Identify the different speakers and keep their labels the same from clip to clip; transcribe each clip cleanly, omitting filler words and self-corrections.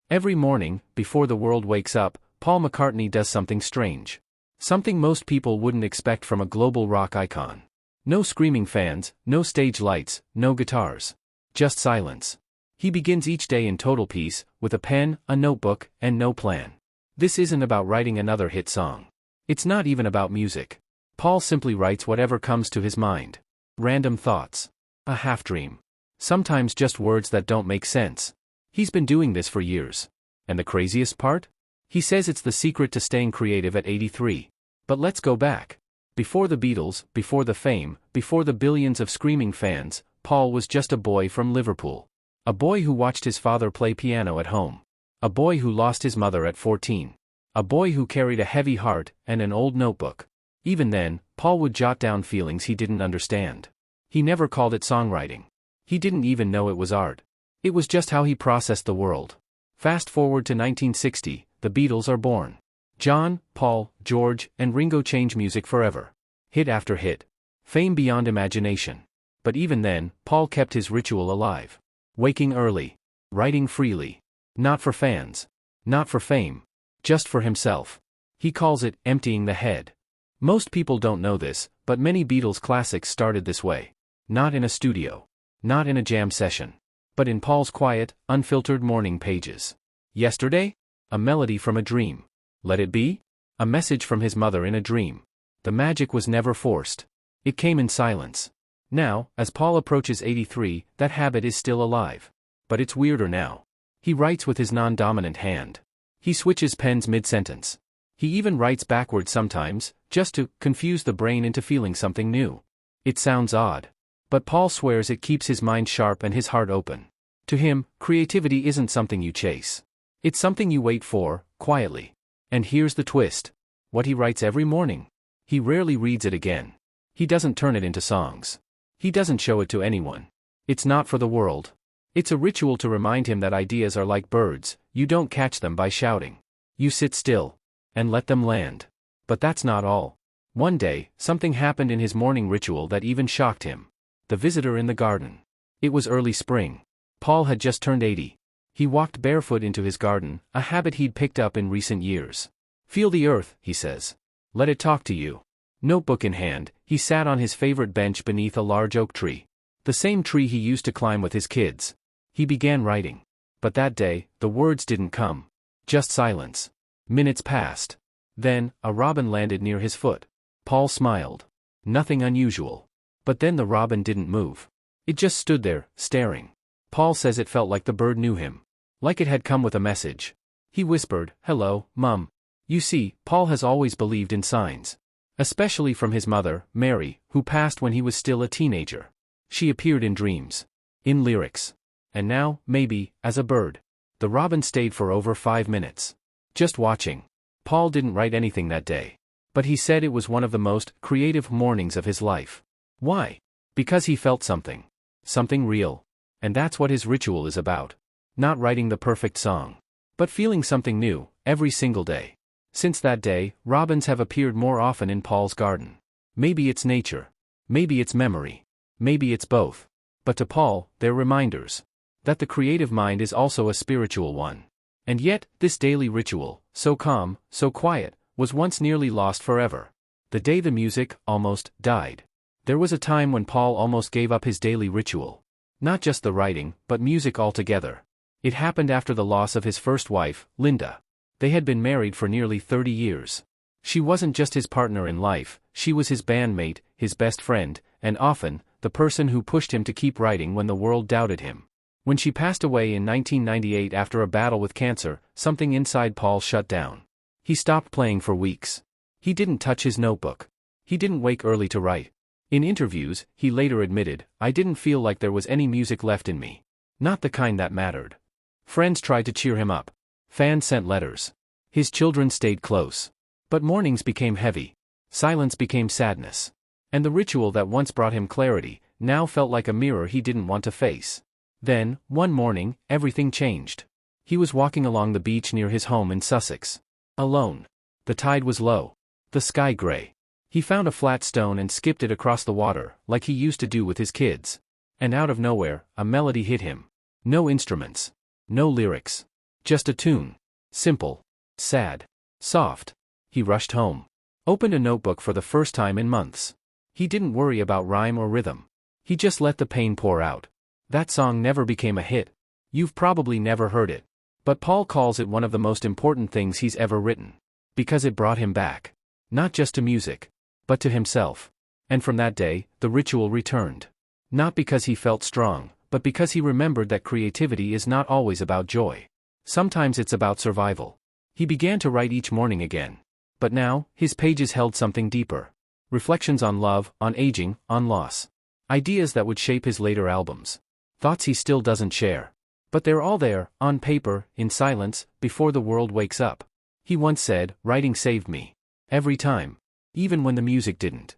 Speaker 1: Every morning, before the world wakes up, Paul McCartney does something strange. Something most people wouldn't expect from a global rock icon. No screaming fans, no stage lights, no guitars. Just silence. He begins each day in total peace, with a pen, a notebook, and no plan. This isn't about writing another hit song. It's not even about music. Paul simply writes whatever comes to his mind. Random thoughts. A half-dream. Sometimes just words that don't make sense. He's been doing this for years. And the craziest part? He says it's the secret to staying creative at 83. But let's go back. Before the Beatles, before the fame, before the billions of screaming fans, Paul was just a boy from Liverpool. A boy who watched his father play piano at home. A boy who lost his mother at 14. A boy who carried a heavy heart and an old notebook. Even then, Paul would jot down feelings he didn't understand. He never called it songwriting. He didn't even know it was art. It was just how he processed the world. Fast forward to 1960, the Beatles are born. John, Paul, George, and Ringo change music forever. Hit after hit. Fame beyond imagination. But even then, Paul kept his ritual alive. Waking early. Writing freely. Not for fans. Not for fame. Just for himself. He calls it emptying the head. Most people don't know this, but many Beatles classics started this way. Not in a studio. Not in a jam session. But in Paul's quiet, unfiltered morning pages. Yesterday? A melody from a dream. Let It Be? A message from his mother in a dream. The magic was never forced. It came in silence. Now, as Paul approaches 83, that habit is still alive. But it's weirder now. He writes with his non-dominant hand. He switches pens mid-sentence. He even writes backwards sometimes, just to confuse the brain into feeling something new. It sounds odd. But Paul swears it keeps his mind sharp and his heart open. To him, creativity isn't something you chase. It's something you wait for, quietly. And here's the twist. What he writes every morning. He rarely reads it again. He doesn't turn it into songs. He doesn't show it to anyone. It's not for the world. It's a ritual to remind him that ideas are like birds, you don't catch them by shouting. You sit still. And let them land. But that's not all. One day, something happened in his morning ritual that even shocked him. The visitor in the garden. It was early spring. Paul had just turned 80. He walked barefoot into his garden, a habit he'd picked up in recent years. Feel the earth, he says. Let it talk to you. Notebook in hand, he sat on his favorite bench beneath a large oak tree. The same tree he used to climb with his kids. He began writing. But that day, the words didn't come. Just silence. Minutes passed. Then, a robin landed near his foot. Paul smiled. Nothing unusual. But then the robin didn't move. It just stood there, staring. Paul says it felt like the bird knew him. Like it had come with a message. He whispered, "Hello, Mum." You see, Paul has always believed in signs. Especially from his mother, Mary, who passed when he was still a teenager. She appeared in dreams. In lyrics. And now, maybe, as a bird. The robin stayed for over 5 minutes. Just watching. Paul didn't write anything that day. But he said it was one of the most creative mornings of his life. Why? Because he felt something. Something real. And that's what his ritual is about. Not writing the perfect song. But feeling something new, every single day. Since that day, robins have appeared more often in Paul's garden. Maybe it's nature. Maybe it's memory. Maybe it's both. But to Paul, they're reminders. That the creative mind is also a spiritual one. And yet, this daily ritual, so calm, so quiet, was once nearly lost forever. The day the music, almost, died. There was a time when Paul almost gave up his daily ritual. Not just the writing, but music altogether. It happened after the loss of his first wife, Linda. They had been married for nearly 30 years. She wasn't just his partner in life, she was his bandmate, his best friend, and often, the person who pushed him to keep writing when the world doubted him. When she passed away in 1998 after a battle with cancer, something inside Paul shut down. He stopped playing for weeks. He didn't touch his notebook. He didn't wake early to write. In interviews, he later admitted, "I didn't feel like there was any music left in me. Not the kind that mattered." Friends tried to cheer him up. Fans sent letters. His children stayed close. But mornings became heavy. Silence became sadness. And the ritual that once brought him clarity, now felt like a mirror he didn't want to face. Then, one morning, everything changed. He was walking along the beach near his home in Sussex. Alone. The tide was low. The sky gray. He found a flat stone and skipped it across the water, like he used to do with his kids. And out of nowhere, a melody hit him. No instruments. No lyrics. Just a tune. Simple. Sad. Soft. He rushed home. Opened a notebook for the first time in months. He didn't worry about rhyme or rhythm. He just let the pain pour out. That song never became a hit. You've probably never heard it. But Paul calls it one of the most important things he's ever written. Because it brought him back. Not just to music, but to himself. And from that day, the ritual returned. Not because he felt strong, but because he remembered that creativity is not always about joy. Sometimes it's about survival. He began to write each morning again. But now, his pages held something deeper. Reflections on love, on aging, on loss. Ideas that would shape his later albums. Thoughts he still doesn't share. But they're all there, on paper, in silence, before the world wakes up. He once said, "Writing saved me. Every time. Even when the music didn't."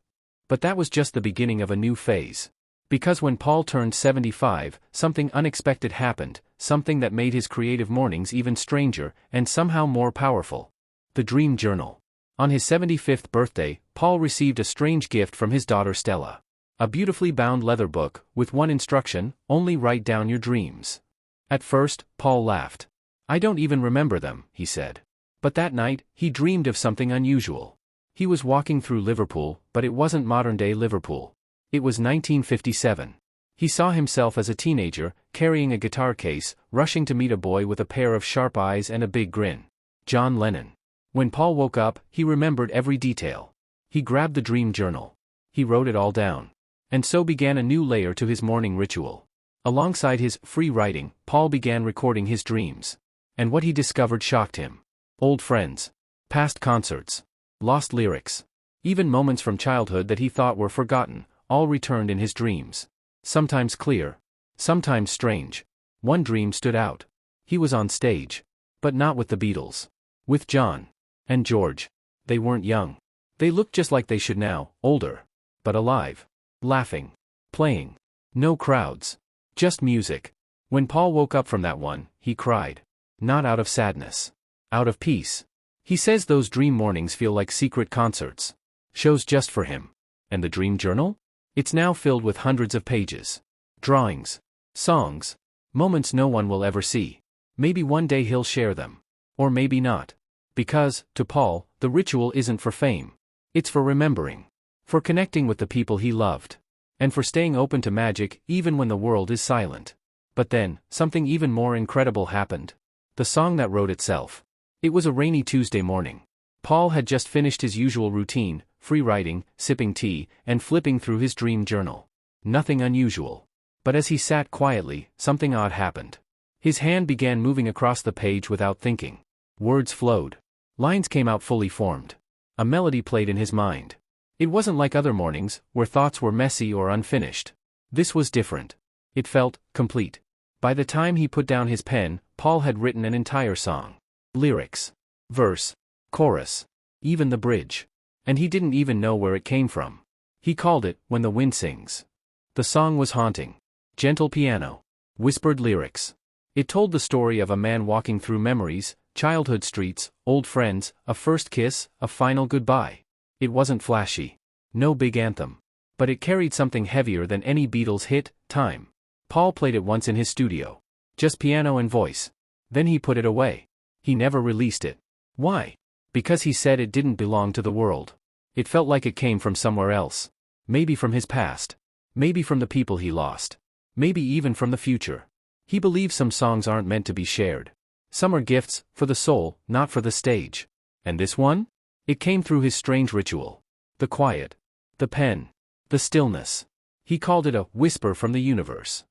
Speaker 1: But that was just the beginning of a new phase. Because when Paul turned 75, something unexpected happened, something that made his creative mornings even stranger, and somehow more powerful. The Dream Journal. On his 75th birthday, Paul received a strange gift from his daughter Stella. A beautifully bound leather book, with one instruction: only write down your dreams. At first, Paul laughed. "I don't even remember them," he said. But that night, he dreamed of something unusual. He was walking through Liverpool, but it wasn't modern-day Liverpool. It was 1957. He saw himself as a teenager, carrying a guitar case, rushing to meet a boy with a pair of sharp eyes and a big grin. John Lennon. When Paul woke up, he remembered every detail. He grabbed the Dream Journal. He wrote it all down. And so began a new layer to his morning ritual. Alongside his free writing, Paul began recording his dreams. And what he discovered shocked him. Old friends. Past concerts. Lost lyrics. Even moments from childhood that he thought were forgotten, all returned in his dreams. Sometimes clear. Sometimes strange. One dream stood out. He was on stage. But not with the Beatles. With John. And George. They weren't young. They looked just like they should now, older. But alive. Laughing. Playing. No crowds. Just music. When Paul woke up from that one, he cried. Not out of sadness. Out of peace. He says those dream mornings feel like secret concerts. Shows just for him. And the Dream Journal? It's now filled with hundreds of pages. Drawings. Songs. Moments no one will ever see. Maybe one day he'll share them. Or maybe not. Because, to Paul, the ritual isn't for fame. It's for remembering. For connecting with the people he loved. And for staying open to magic even when the world is silent. But then, something even more incredible happened. The song that wrote itself. It was a rainy Tuesday morning. Paul had just finished his usual routine, free writing, sipping tea, and flipping through his dream journal. Nothing unusual. But as he sat quietly, something odd happened. His hand began moving across the page without thinking. Words flowed. Lines came out fully formed. A melody played in his mind. It wasn't like other mornings, where thoughts were messy or unfinished. This was different. It felt complete. By the time he put down his pen, Paul had written an entire song. Lyrics. Verse. Chorus. Even the bridge. And he didn't even know where it came from. He called it, When the Wind Sings. The song was haunting. Gentle piano. Whispered lyrics. It told the story of a man walking through memories, childhood streets, old friends, a first kiss, a final goodbye. It wasn't flashy. No big anthem. But it carried something heavier than any Beatles hit, Time. Paul played it once in his studio. Just piano and voice. Then he put it away. He never released it. Why? Because he said it didn't belong to the world. It felt like it came from somewhere else. Maybe from his past. Maybe from the people he lost. Maybe even from the future. He believes some songs aren't meant to be shared. Some are gifts, for the soul, not for the stage. And this one? It came through his strange ritual. The quiet. The pen. The stillness. He called it a whisper from the universe.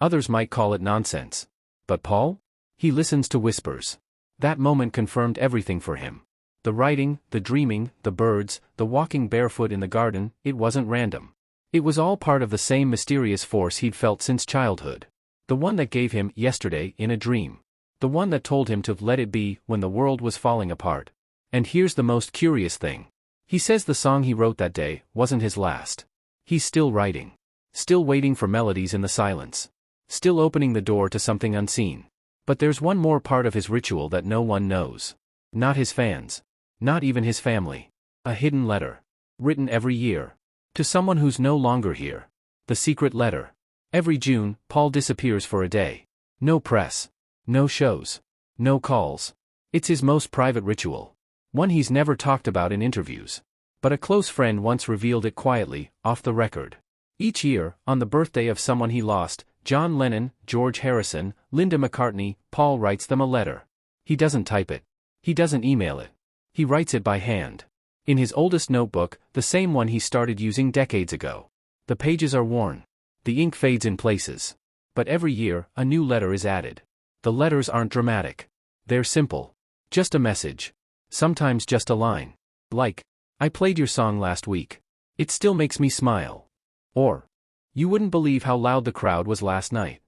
Speaker 1: Others might call it nonsense. But Paul? He listens to whispers. That moment confirmed everything for him. The writing, the dreaming, the birds, the walking barefoot in the garden, it wasn't random. It was all part of the same mysterious force he'd felt since childhood. The one that gave him yesterday in a dream. The one that told him to let it be when the world was falling apart. And here's the most curious thing. He says the song he wrote that day wasn't his last. He's still writing. Still waiting for melodies in the silence. Still opening the door to something unseen. But there's one more part of his ritual that no one knows. Not his fans. Not even his family. A hidden letter. Written every year. To someone who's no longer here. The secret letter. Every June, Paul disappears for a day. No press. No shows. No calls. It's his most private ritual. One he's never talked about in interviews. But a close friend once revealed it quietly, off the record. Each year, on the birthday of someone he lost, John Lennon, George Harrison, Linda McCartney, Paul writes them a letter. He doesn't type it. He doesn't email it. He writes it by hand. In his oldest notebook, the same one he started using decades ago. The pages are worn. The ink fades in places. But every year, a new letter is added. The letters aren't dramatic. They're simple. Just a message. Sometimes just a line. Like, I played your song last week. It still makes me smile. Or, you wouldn't believe how loud the crowd was last night.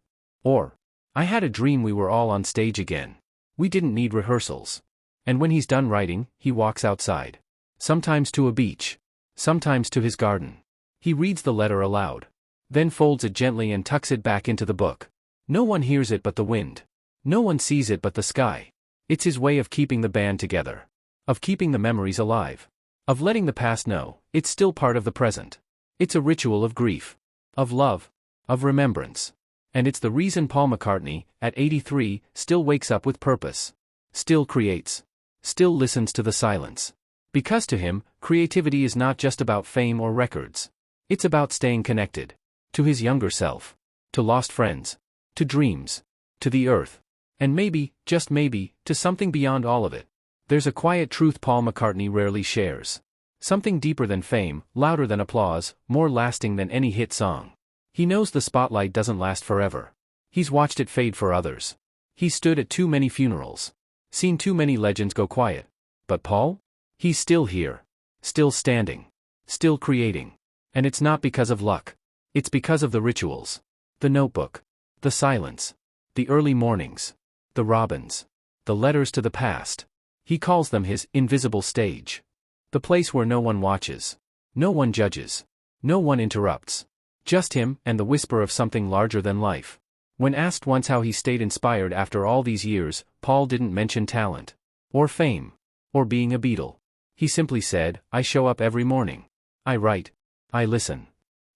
Speaker 1: Or, I had a dream we were all on stage again. We didn't need rehearsals. And when he's done writing, he walks outside. Sometimes to a beach. Sometimes to his garden. He reads the letter aloud. Then folds it gently and tucks it back into the book. No one hears it but the wind. No one sees it but the sky. It's his way of keeping the band together. Of keeping the memories alive. Of letting the past know, it's still part of the present. It's a ritual of grief. Of love. Of remembrance. And it's the reason Paul McCartney, at 83, still wakes up with purpose. Still creates. Still listens to the silence. Because to him, creativity is not just about fame or records. It's about staying connected. To his younger self. To lost friends. To dreams. To the earth. And maybe, just maybe, to something beyond all of it. There's a quiet truth Paul McCartney rarely shares. Something deeper than fame, louder than applause, more lasting than any hit song. He knows the spotlight doesn't last forever. He's watched it fade for others. He's stood at too many funerals. Seen too many legends go quiet. But Paul? He's still here. Still standing. Still creating. And it's not because of luck. It's because of the rituals. The notebook. The silence. The early mornings. The robins. The letters to the past. He calls them his invisible stage. The place where no one watches. No one judges. No one interrupts. Just him and the whisper of something larger than life. When asked once how he stayed inspired after all these years, Paul didn't mention talent. Or fame. Or being a Beatle. He simply said, I show up every morning. I write. I listen.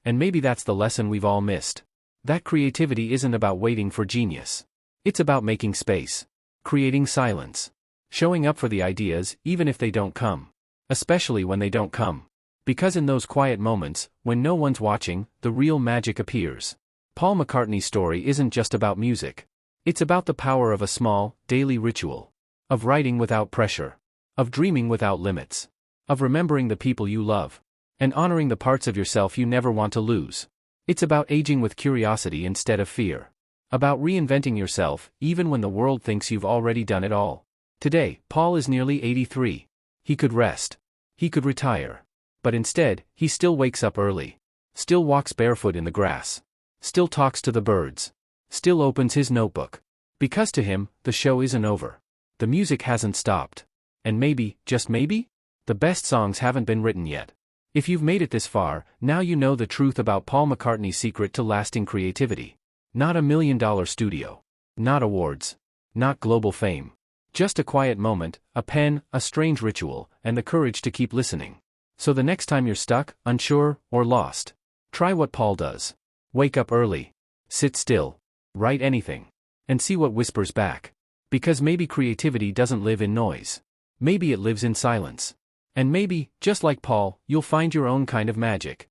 Speaker 1: And maybe that's the lesson we've all missed. That creativity isn't about waiting for genius. It's about making space. Creating silence. Showing up for the ideas, even if they don't come. Especially when they don't come. Because in those quiet moments, when no one's watching, the real magic appears. Paul McCartney's story isn't just about music. It's about the power of a small, daily ritual. Of writing without pressure. Of dreaming without limits. Of remembering the people you love. And honoring the parts of yourself you never want to lose. It's about aging with curiosity instead of fear. About reinventing yourself, even when the world thinks you've already done it all. Today, Paul is nearly 83. He could rest. He could retire. But instead, he still wakes up early. Still walks barefoot in the grass. Still talks to the birds. Still opens his notebook. Because to him, the show isn't over. The music hasn't stopped. And maybe, just maybe, the best songs haven't been written yet. If you've made it this far, now you know the truth about Paul McCartney's secret to lasting creativity. Not $1 million studio. Not awards. Not global fame. Just a quiet moment, a pen, a strange ritual, and the courage to keep listening. So the next time you're stuck, unsure, or lost, try what Paul does. Wake up early. Sit still. Write anything. And see what whispers back. Because maybe creativity doesn't live in noise. Maybe it lives in silence. And maybe, just like Paul, you'll find your own kind of magic.